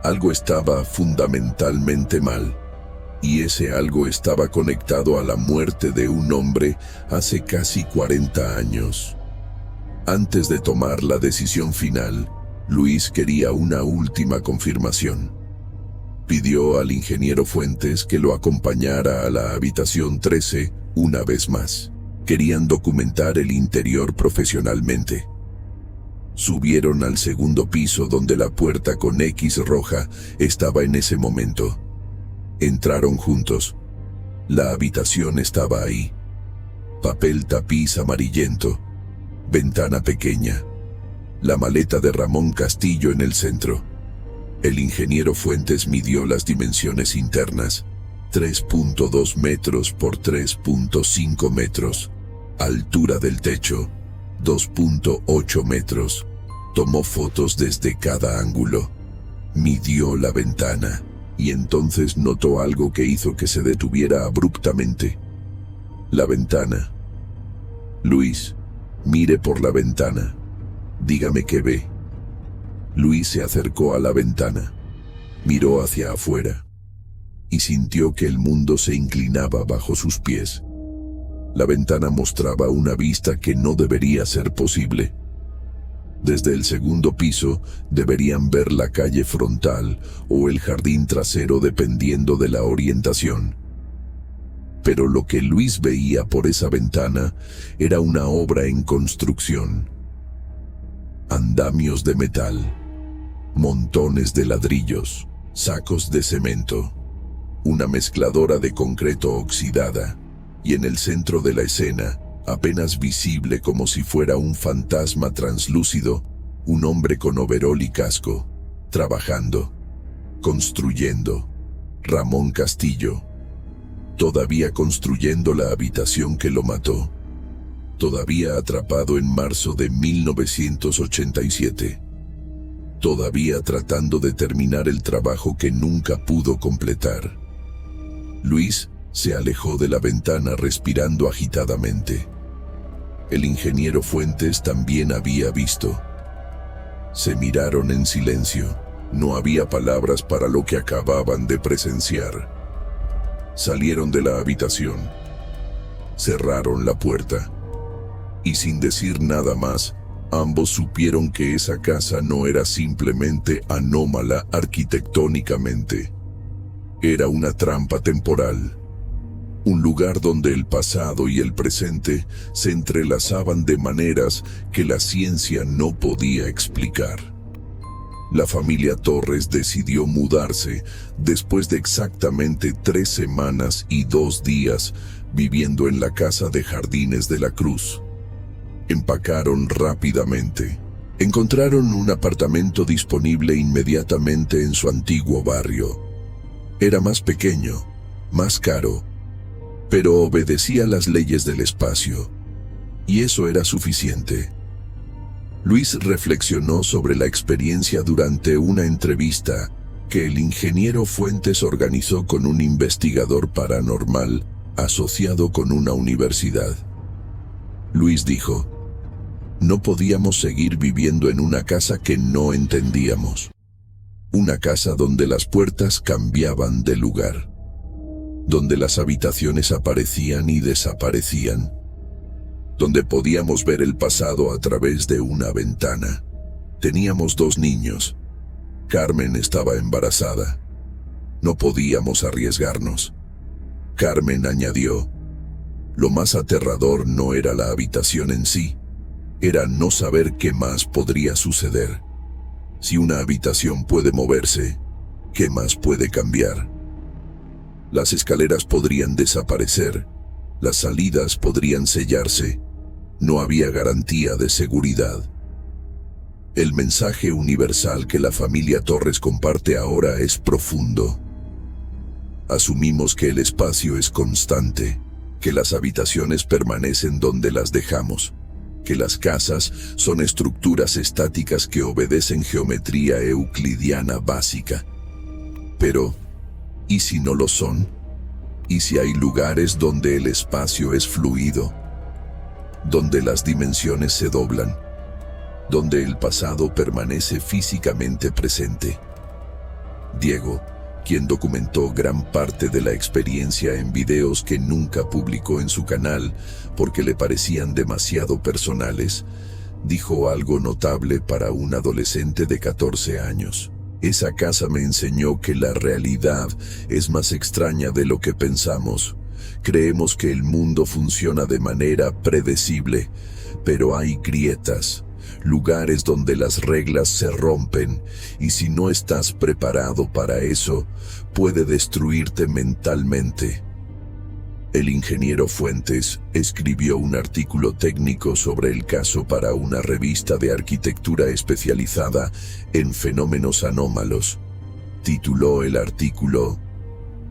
Algo estaba fundamentalmente mal. Y ese algo estaba conectado a la muerte de un hombre hace casi 40 años. Antes de tomar la decisión final, Luis quería una última confirmación. Pidió al ingeniero Fuentes que lo acompañara a la habitación 13 una vez más. Querían documentar el interior profesionalmente. Subieron al segundo piso donde la puerta con X roja estaba en ese momento. Entraron juntos. La habitación estaba ahí. Papel tapiz amarillento. Ventana pequeña. La maleta de Ramón Castillo en el centro. El ingeniero Fuentes midió las dimensiones internas. 3.2 metros por 3.5 metros. Altura del techo, 2.8 metros. Tomó fotos desde cada ángulo. Midió la ventana. Y entonces notó algo que hizo que se detuviera abruptamente. La ventana. Luis, mire por la ventana. Dígame qué ve. Luis se acercó a la ventana. Miró hacia afuera. Y sintió que el mundo se inclinaba bajo sus pies. La ventana mostraba una vista que no debería ser posible. Desde el segundo piso deberían ver la calle frontal o el jardín trasero dependiendo de la orientación. Pero lo que Luis veía por esa ventana era una obra en construcción. Andamios de metal, montones de ladrillos, sacos de cemento, una mezcladora de concreto oxidada, y en el centro de la escena, apenas visible como si fuera un fantasma translúcido, un hombre con overol y casco, trabajando, construyendo, Ramón Castillo, todavía construyendo la habitación que lo mató, todavía atrapado en marzo de 1987, todavía tratando de terminar el trabajo que nunca pudo completar. Luis se alejó de la ventana respirando agitadamente. El ingeniero Fuentes también había visto. Se miraron en silencio. No había palabras para lo que acababan de presenciar. Salieron de la habitación. Cerraron la puerta. Y sin decir nada más, ambos supieron que esa casa no era simplemente anómala arquitectónicamente. Era una trampa temporal. Un lugar donde el pasado y el presente se entrelazaban de maneras que la ciencia no podía explicar. La familia Torres decidió mudarse después de exactamente 3 semanas y 2 días viviendo en la casa de Jardines de la Cruz. Empacaron rápidamente. Encontraron un apartamento disponible inmediatamente en su antiguo barrio. Era más pequeño, más caro, pero obedecía las leyes del espacio, y eso era suficiente. Luis reflexionó sobre la experiencia durante una entrevista que el ingeniero Fuentes organizó con un investigador paranormal asociado con una universidad. Luis dijo: no podíamos seguir viviendo en una casa que no entendíamos. Una casa donde las puertas cambiaban de lugar, donde las habitaciones aparecían y desaparecían, donde podíamos ver el pasado a través de una ventana. Teníamos 2 niños. Carmen estaba embarazada. No podíamos arriesgarnos. Carmen añadió: lo más aterrador no era la habitación en sí, era no saber qué más podría suceder. Si una habitación puede moverse, ¿qué más puede cambiar? Las escaleras podrían desaparecer, las salidas podrían sellarse, no había garantía de seguridad. El mensaje universal que la familia Torres comparte ahora es profundo. Asumimos que el espacio es constante, que las habitaciones permanecen donde las dejamos, que las casas son estructuras estáticas que obedecen geometría euclidiana básica. Pero, ¿y si no lo son? ¿Y si hay lugares donde el espacio es fluido? Donde las dimensiones se doblan, donde el pasado permanece físicamente presente. Diego, quien documentó gran parte de la experiencia en videos que nunca publicó en su canal porque le parecían demasiado personales, dijo algo notable para un adolescente de 14 años. Esa casa me enseñó que la realidad es más extraña de lo que pensamos. Creemos que el mundo funciona de manera predecible, pero hay grietas, lugares donde las reglas se rompen, y si no estás preparado para eso, puede destruirte mentalmente. El ingeniero Fuentes escribió un artículo técnico sobre el caso para una revista de arquitectura especializada en fenómenos anómalos. Tituló el artículo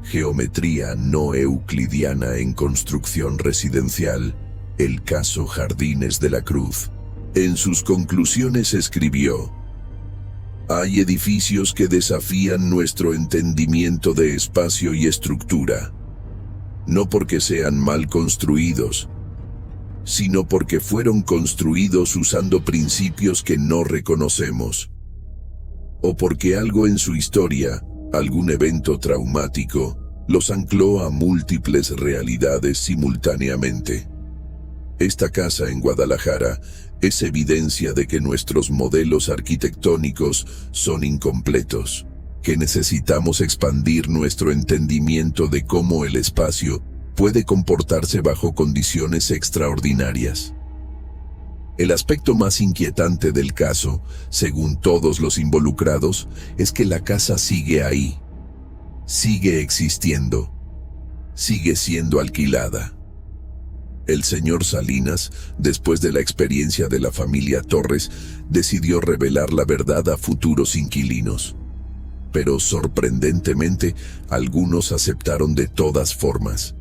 «Geometría no euclidiana en construcción residencial, el caso Jardines de la Cruz». En sus conclusiones escribió: «Hay edificios que desafían nuestro entendimiento de espacio y estructura, no porque sean mal construidos, sino porque fueron construidos usando principios que no reconocemos, o porque algo en su historia, algún evento traumático, los ancló a múltiples realidades simultáneamente». Esta casa en Guadalajara es evidencia de que nuestros modelos arquitectónicos son incompletos, que necesitamos expandir nuestro entendimiento de cómo el espacio puede comportarse bajo condiciones extraordinarias. El aspecto más inquietante del caso, según todos los involucrados, es que la casa sigue ahí, sigue existiendo, sigue siendo alquilada. El señor Salinas, después de la experiencia de la familia Torres, decidió revelar la verdad a futuros inquilinos. pero sorprendentemente algunos aceptaron de todas formas.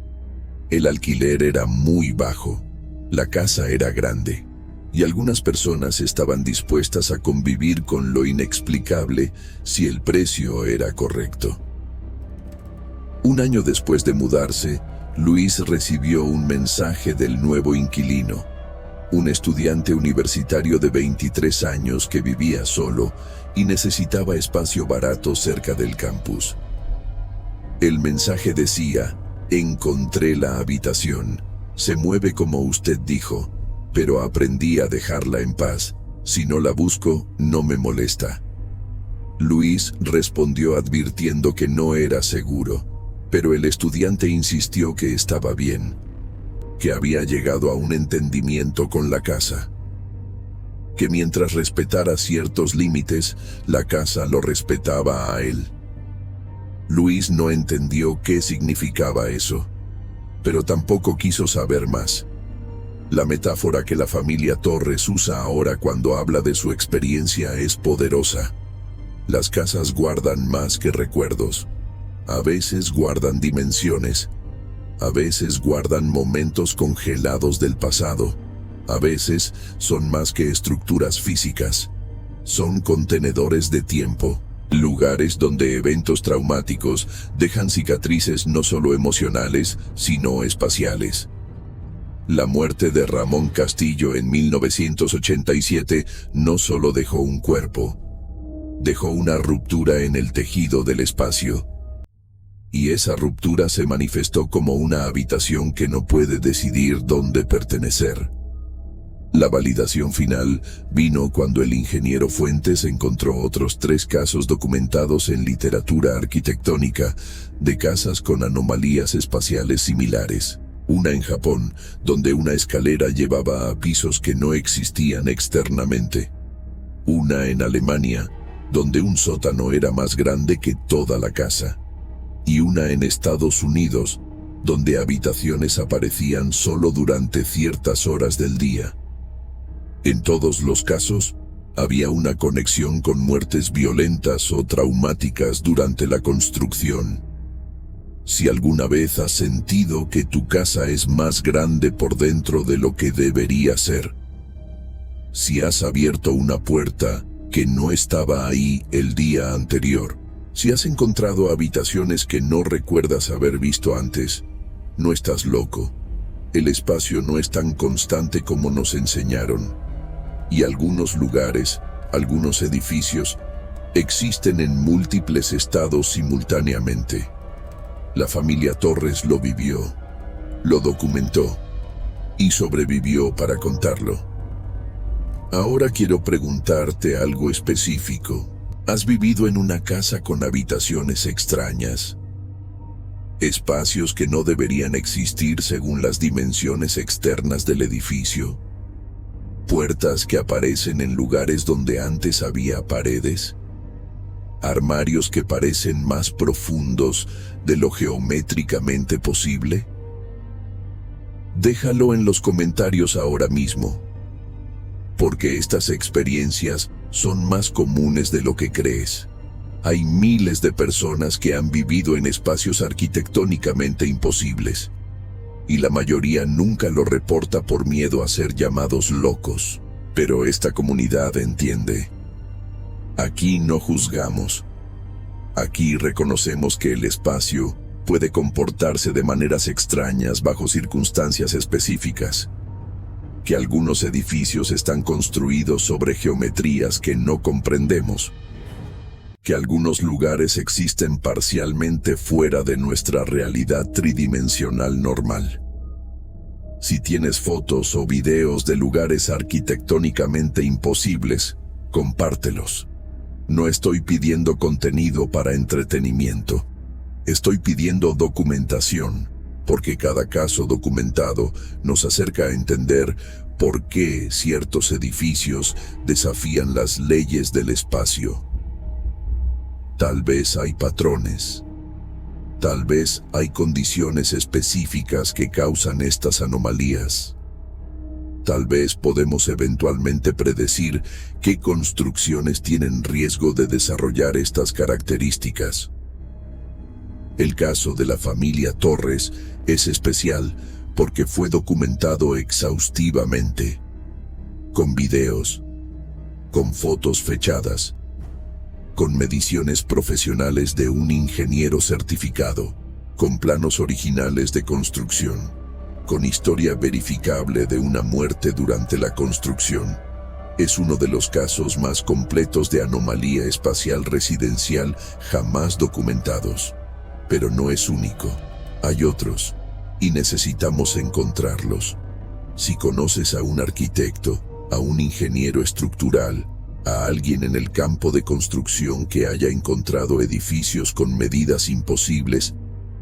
El alquiler era muy bajo, la casa era grande, y algunas personas estaban dispuestas a convivir con lo inexplicable si el precio era correcto. Un año después de mudarse, Luis recibió un mensaje del nuevo inquilino, un estudiante universitario de 23 años que vivía solo y necesitaba espacio barato cerca del campus. El mensaje decía: encontré la habitación, se mueve como usted dijo, pero aprendí a dejarla en paz, si no la busco, no me molesta. Luis respondió advirtiendo que no era seguro, pero el estudiante insistió que estaba bien, que había llegado a un entendimiento con la casa, que mientras respetara ciertos límites, la casa lo respetaba a él. Luis no entendió qué significaba eso, pero tampoco quiso saber más. La metáfora que la familia Torres usa ahora cuando habla de su experiencia es poderosa. Las casas guardan más que recuerdos. A veces guardan dimensiones. A veces guardan momentos congelados del pasado. A veces son más que estructuras físicas. Son contenedores de tiempo. Lugares donde eventos traumáticos dejan cicatrices no solo emocionales, sino espaciales. La muerte de Ramón Castillo en 1987 no solo dejó un cuerpo, dejó una ruptura en el tejido del espacio. Y esa ruptura se manifestó como una habitación que no puede decidir dónde pertenecer. La validación final vino cuando el ingeniero Fuentes encontró otros 3 casos documentados en literatura arquitectónica de casas con anomalías espaciales similares. Una en Japón, donde una escalera llevaba a pisos que no existían externamente. Una en Alemania, donde un sótano era más grande que toda la casa. Y una en Estados Unidos, donde habitaciones aparecían solo durante ciertas horas del día. En todos los casos, había una conexión con muertes violentas o traumáticas durante la construcción. Si alguna vez has sentido que tu casa es más grande por dentro de lo que debería ser, si has abierto una puerta que no estaba ahí el día anterior, si has encontrado habitaciones que no recuerdas haber visto antes, no estás loco. El espacio no es tan constante como nos enseñaron. Y algunos lugares, algunos edificios, existen en múltiples estados simultáneamente. La familia Torres lo vivió, lo documentó y sobrevivió para contarlo. Ahora quiero preguntarte algo específico. ¿Has vivido en una casa con habitaciones extrañas? Espacios que no deberían existir según las dimensiones externas del edificio. Puertas que aparecen en lugares donde antes había paredes. Armarios que parecen más profundos de lo geométricamente posible. Déjalo en los comentarios ahora mismo, porque estas experiencias son más comunes de lo que crees. Hay miles de personas que han vivido en espacios arquitectónicamente imposibles, y la mayoría nunca lo reporta por miedo a ser llamados locos. Pero esta comunidad entiende. Aquí no juzgamos. Aquí reconocemos que el espacio puede comportarse de maneras extrañas bajo circunstancias específicas, que algunos edificios están construidos sobre geometrías que no comprendemos, que algunos lugares existen parcialmente fuera de nuestra realidad tridimensional normal. Si tienes fotos o videos de lugares arquitectónicamente imposibles, compártelos. No estoy pidiendo contenido para entretenimiento. Estoy pidiendo documentación, porque cada caso documentado nos acerca a entender por qué ciertos edificios desafían las leyes del espacio. Tal vez hay patrones. Tal vez hay condiciones específicas que causan estas anomalías. Tal vez podemos eventualmente predecir qué construcciones tienen riesgo de desarrollar estas características. El caso de la familia Torres es especial porque fue documentado exhaustivamente, con videos, con fotos fechadas, con mediciones profesionales de un ingeniero certificado, con planos originales de construcción, con historia verificable de una muerte durante la construcción. Es uno de los casos más completos de anomalía espacial residencial jamás documentados. Pero no es único. Hay otros, y necesitamos encontrarlos. Si conoces a un arquitecto, a un ingeniero estructural, a alguien en el campo de construcción que haya encontrado edificios con medidas imposibles,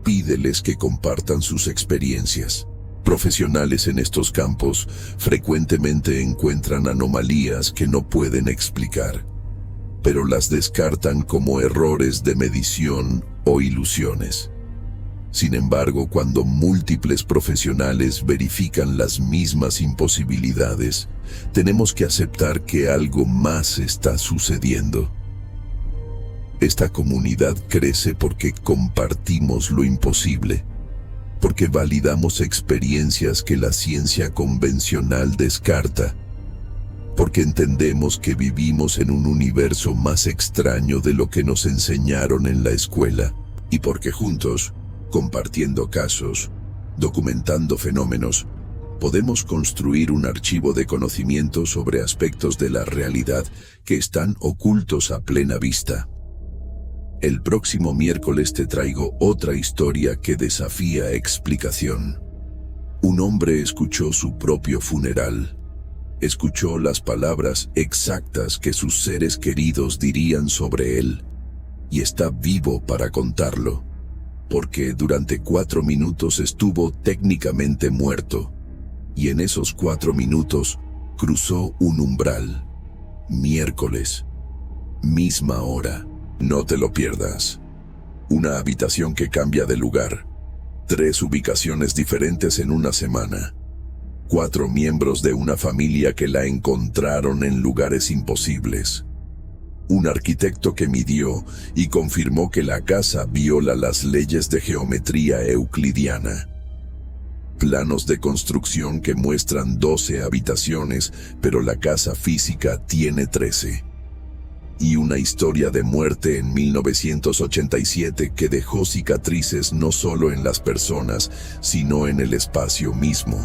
pídeles que compartan sus experiencias. Profesionales en estos campos frecuentemente encuentran anomalías que no pueden explicar, pero las descartan como errores de medición o ilusiones. Sin embargo, cuando múltiples profesionales verifican las mismas imposibilidades, tenemos que aceptar que algo más está sucediendo. Esta comunidad crece porque compartimos lo imposible, porque validamos experiencias que la ciencia convencional descarta, porque entendemos que vivimos en un universo más extraño de lo que nos enseñaron en la escuela, y porque juntos, compartiendo casos, documentando fenómenos, podemos construir un archivo de conocimiento sobre aspectos de la realidad que están ocultos a plena vista. El próximo miércoles te traigo otra historia que desafía explicación. Un hombre escuchó su propio funeral. Escuchó las palabras exactas que sus seres queridos dirían sobre él, y está vivo para contarlo, porque durante 4 minutos estuvo técnicamente muerto, y en esos 4 minutos cruzó un umbral. Miércoles, misma hora. No te lo pierdas. Una habitación que cambia de lugar. 3 ubicaciones diferentes en una semana. 4 miembros de una familia que la encontraron en lugares imposibles. Un arquitecto que midió y confirmó que la casa viola las leyes de geometría euclidiana. Planos de construcción que muestran 12 habitaciones, pero la casa física tiene 13. Y una historia de muerte en 1987 que dejó cicatrices no solo en las personas, sino en el espacio mismo.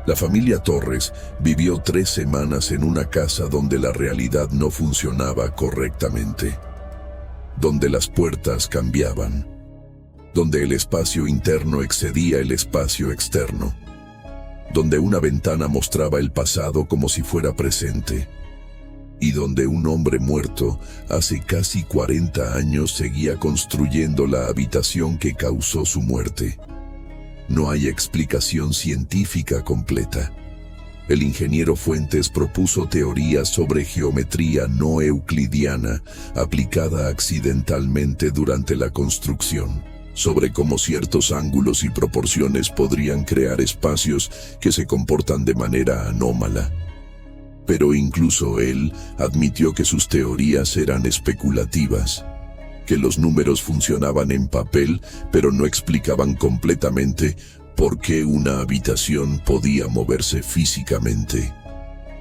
La familia Torres vivió 3 semanas en una casa donde la realidad no funcionaba correctamente, donde las puertas cambiaban, donde el espacio interno excedía el espacio externo, donde una ventana mostraba el pasado como si fuera presente, y donde un hombre muerto hace casi 40 años seguía construyendo la habitación que causó su muerte. No hay explicación científica completa. El ingeniero Fuentes propuso teorías sobre geometría no euclidiana aplicada accidentalmente durante la construcción, sobre cómo ciertos ángulos y proporciones podrían crear espacios que se comportan de manera anómala. Pero incluso él admitió que sus teorías eran especulativas, que los números funcionaban en papel, pero no explicaban completamente por qué una habitación podía moverse físicamente.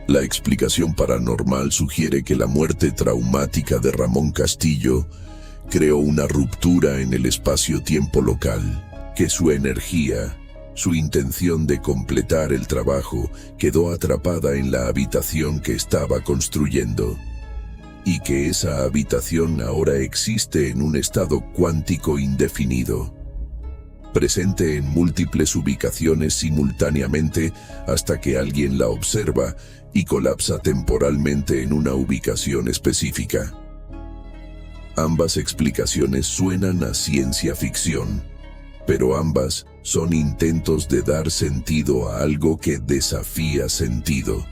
La explicación paranormal sugiere que la muerte traumática de Ramón Castillo creó una ruptura en el espacio-tiempo local, que su energía, su intención de completar el trabajo, quedó atrapada en la habitación que estaba construyendo, y que esa habitación ahora existe en un estado cuántico indefinido, presente en múltiples ubicaciones simultáneamente hasta que alguien la observa y colapsa temporalmente en una ubicación específica. Ambas explicaciones suenan a ciencia ficción, pero ambas son intentos de dar sentido a algo que desafía sentido.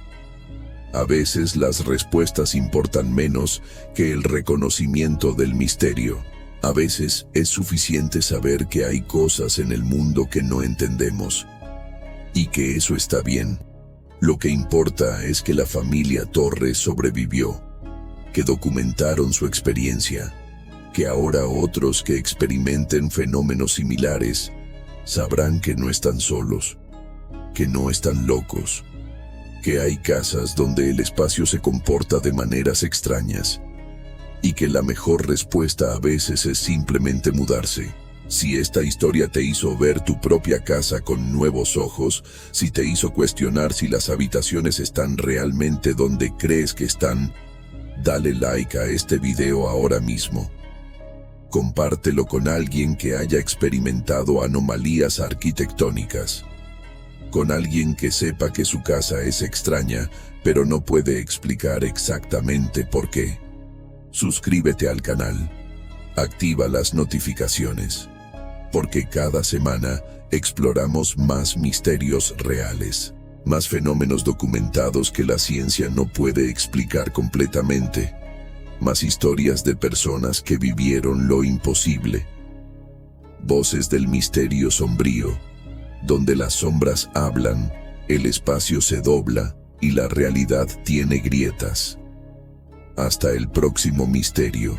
A veces las respuestas importan menos que el reconocimiento del misterio. A veces es suficiente saber que hay cosas en el mundo que no entendemos, y que eso está bien. Lo que importa es que la familia Torres sobrevivió, que documentaron su experiencia, que ahora otros que experimenten fenómenos similares sabrán que no están solos, que no están locos, que hay casas donde el espacio se comporta de maneras extrañas y que la mejor respuesta a veces es simplemente mudarse. Si esta historia te hizo ver tu propia casa con nuevos ojos, si te hizo cuestionar si las habitaciones están realmente donde crees que están, dale like a este video ahora mismo. Compártelo con alguien que haya experimentado anomalías arquitectónicas, con alguien que sepa que su casa es extraña, pero no puede explicar exactamente por qué. Suscríbete al canal, activa las notificaciones, porque cada semana exploramos más misterios reales, más fenómenos documentados que la ciencia no puede explicar completamente, más historias de personas que vivieron lo imposible. Voces del misterio sombrío, donde las sombras hablan, el espacio se dobla y la realidad tiene grietas. Hasta el próximo misterio.